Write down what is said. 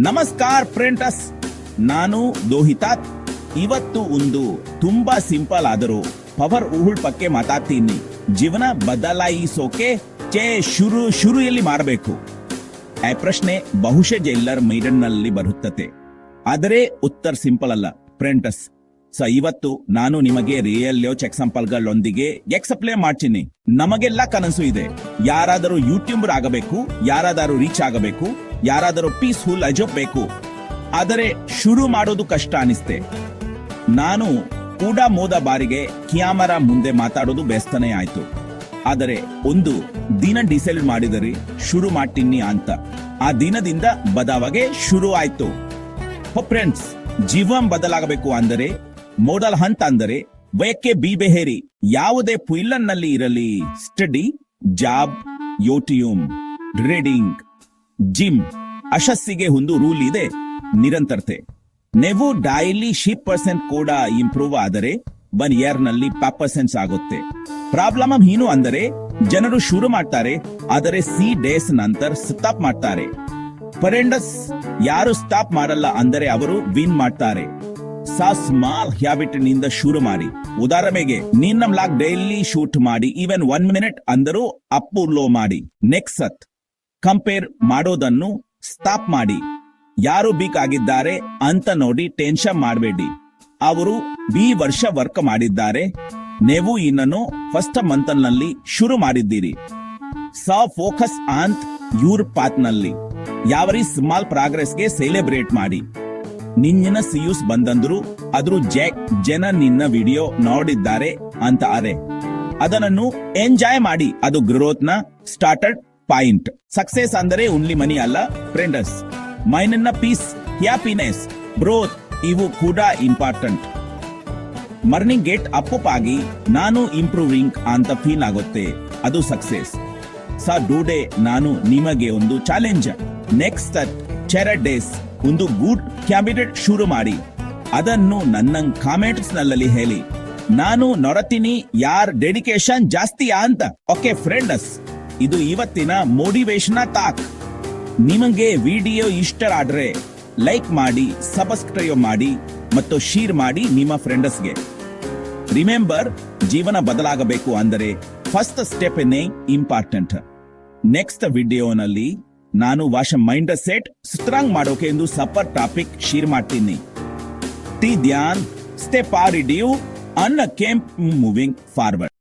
ನಮಸ್ಕಾರ ಫ್ರೆಂಡ್ಸ್, ನಾನು ಲೋಹಿತಾತ್. ಇವತ್ತು ಒಂದು ತುಂಬಾ ಸಿಂಪಲ್ ಆದರೂ ಪವರ್ ಊಹಳ್ ಬಗ್ಗೆ ಮಾತಾಡ್ತೀನಿ. ಜೀವನ ಬದಲಾಯಿಸೋಕೆ ಶುರು ಎಲ್ಲಿ ಮಾಡಬೇಕು? ಆ ಪ್ರಶ್ನೆ ಬಹುಶಃ ಎಲ್ಲರ ಮೈಂಡ್ನಲ್ಲಿ ಬರುತ್ತದೆ. ಆದರೆ ಉತ್ತರ ಸಿಂಪಲ್ ಅಲ್ಲ ಫ್ರೆಂಡ್ಸ್. ಇವತ್ತು ನಾನು ನಿಮಗೆ ರಿಯಲ್ ಎಕ್ಸಾಂಪಲ್ಗಳೊಂದಿಗೆ ಎಕ್ಸ್ಪ್ಲೇನ್ ಮಾಡ್ತೀನಿ. ನಮಗೆಲ್ಲ ಕನಸು ಇದೆ, ಯಾರಾದರೂ ಯೂಟ್ಯೂಬರ್ ಆಗಬೇಕು, ಯಾರಾದರೂ ರೀಚ್ ಆಗಬೇಕು, ಯಾರಾದರೂ ಪೀಸ್ಫುಲ್ ಬೇಕು. ಆದರೆ ಶುರು ಮಾಡೋದು ಕಷ್ಟ ಅನಿಸ್ತೆ. ನಾನು ಕೂಡ ಮೋದ ಬಾರಿಗೆ ಕ್ಯಾಮರಾ ಮುಂದೆ ಮಾತಾಡೋದು ಬೇಸ್ತನೇ ಆಯ್ತು. ಆದರೆ ಒಂದು ದಿನ ಡಿಸೈಡ್ ಮಾಡಿದರೆ ಶುರು ಮಾಡ್ತೀನಿ ಅಂತ. ಆ ದಿನದಿಂದ ಬದಲಾವಣೆ ಶುರು ಆಯ್ತು. ಫ್ರೆಂಡ್ಸ್, ಜೀವನ ಬದಲಾಗಬೇಕು ಅಂದರೆ ಮೋಡಲ್ ಹಂತ ಅಂದರೆ ಬಯಕೆ ಬಿಬೇಹೇರಿ ಯಾವುದೇ ನಲ್ಲಿ ಇರಲಿ, study, job, YouTube, reading, gym, ಯಶಸ್ಸಿಗೆ ಒಂದು ರೂಲ್ ಇದೆ, ನಿರಂತರತೆ. ನೀವು ಡೈಲಿ 6% ಕೂಡ ಇಂಪ್ರೂವ್ ಆದರೆ 1 ಇಯರ್ ನಲ್ಲಿ 5% ಆಗುತ್ತೆ. ಪ್ರಾಬ್ಲಮ್ ಏನು ಅಂದರೆ ಜನರು ಶುರು ಮಾಡ್ತಾರೆ, ಆದರೆ ಡೇಸ್ ನಂತರ ಸ್ಟಾಪ್ ಮಾಡ್ತಾರೆ. ಫ್ರೆಂಡ್ಸ್, ಯಾರು ಸ್ಟಾಪ್ ಮಾಡಲ್ಲ ಅಂದರೆ ಅವರು ವಿನ್ ಮಾಡ್ತಾರೆ. ಸ್ಮಾಲ್ ಹ್ಯಾಬಿಟ್ ನಿಂದ ಶುರು ಮಾಡಿ. ಉದಾಹರಣೆಗೆ ನಿನ್ನ ಬ್ಲಾಗ್ ಡೈಲಿ ಶೂಟ್ ಮಾಡಿ, ಈವನ್ 1 ಮಿನಿಟ್ ಅಂದರೂ ಅಪ್ ಲೋ ಮಾಡಿ. ನೆಕ್ಸ್ಟ್ ಕಂಪೇರ್ ಮಾಡೋದನ್ನು ಸ್ಟಾಪ್ ಮಾಡಿ. ಯಾರು ಬೀಕ್ ಆಗಿದ್ದಾರೆ ಅಂತ ನೋಡಿ ಟೆನ್ಷನ್ ಮಾಡಬೇಡಿ. ಅವರು ಈ ವರ್ಷ ವರ್ಕ್ ಮಾಡಿದ್ದಾರೆ, ನೀವು ಇನ್ನನ್ನು ಫಸ್ಟ್ ಮಂತ್ ನಲ್ಲಿ ಶುರು ಮಾಡಿದ್ದೀರಿ. ಫೋಕಸ್ ಆನ್ ಯೂರ್ ಪಾತ್ ನಲ್ಲಿ. ಯಾವರಿ ಸ್ಮಾಲ್ ಪ್ರೋಗ್ರೆಸ್ಗೆ ಸೆಲೆಬ್ರೇಟ್ ಮಾಡಿ. ನಿನ್ನ ಸಿಯೂಸ್ ಬಂದಂದ್ರು ಅದ್ರ ಜನ ನಿನ್ನ ವಿಡಿಯೋ ನೋಡಿದ್ದಾರೆ ಅಂತ ಅದನ್ನು ಎಂಜಾಯ್ ಮಾಡಿ. ಅದು ಗ್ರೋತ್ ನ ಸ್ಟಾರ್ಟರ್ ಪಾಯಿಂಟ್. ಸಕ್ಸೆಸ್ ಅಂದರೆ ಓನ್ಲಿ ಮನಿ ಅಲ್ಲ friends. Mind peace, happiness, growth ಇವು ಕೂಡ ಇಂಪಾರ್ಟೆಂಟ್. ಮಾರ್ನಿಂಗ್ ಗೆಟ್ ಅಪ್ ಆಗಿ ನಾನು ಇಂಪ್ರೂವಿಂಗ್ ಅಂತ ಫೀಲ್ ಆಗುತ್ತೆ, ಅದು ಸಕ್ಸೆಸ್. ಟುಡೇ ನಾನು ನಿಮಗೆ ಒಂದು ಚಾಲೆಂಜ್. ನೆಕ್ಸ್ಟ್ 4 ಡೇಸ್ ಒಂದು ಗುಡ್ ಕ್ಯಾಂಡಿಡೇಟ್ ಶುರು ಮಾಡಿ. ಅದನ್ನು ನನ್ನ ಕಾಮೆಂಟ್ಸ್ ನಲ್ಲಿ ಹೇಳಿ. ನಾನು ನೋಡ್ತೀನಿ ಯಾರ್ ಡೆಡಿಕೇಶನ್ ಜಾಸ್ತಿ ಅಂತ. ಓಕೆ ಫ್ರೆಂಡ್ಸ್, ಇದು ಇವತ್ತಿನ ಮೋಟಿವೇಶನ್ ಟಾಕ್. ನಿಮಗೆ ವಿಡಿಯೋ ಇಷ್ಟ ಆದ್ರೆ ಲೈಕ್ ಮಾಡಿ, ಸಬ್ಸ್ಕ್ರೈಬ್ ಮಾಡಿ ಮತ್ತು ಶೇರ್ ಮಾಡಿ ನಿಮ್ಮ ಫ್ರೆಂಡ್ಸ್ಗೆ. ರಿಮೆಂಬರ್, ಜೀವನ ಬದಲಾಗಬೇಕು ಅಂದರೆ ಫಸ್ಟ್ ಸ್ಟೆಪ್ ಇಂಪಾರ್ಟೆಂಟ್. ನೆಕ್ಸ್ಟ್ ವಿಡಿಯೋನಲ್ಲಿ ನಾನು ವಾಶ ಮೈಂಡ್ ಸೆಟ್ ಸ್ಟ್ರಾಂಗ್ ಮಾಡೋಕೆ ಎಂದು ಸಪರ್ ಟಾಪಿಕ್ ಶೇರ್ ಮಾಡ್ತೀನಿ. ಟಿ ಧ್ಯಾನ್, ಸ್ಟೆಪ್ ಆರ್ ರಿಡ್ಯೂ ಅನ್ ಕೆಂಪ್ ಮೂವಿಂಗ್ ಫಾರ್ವರ್ಡ್.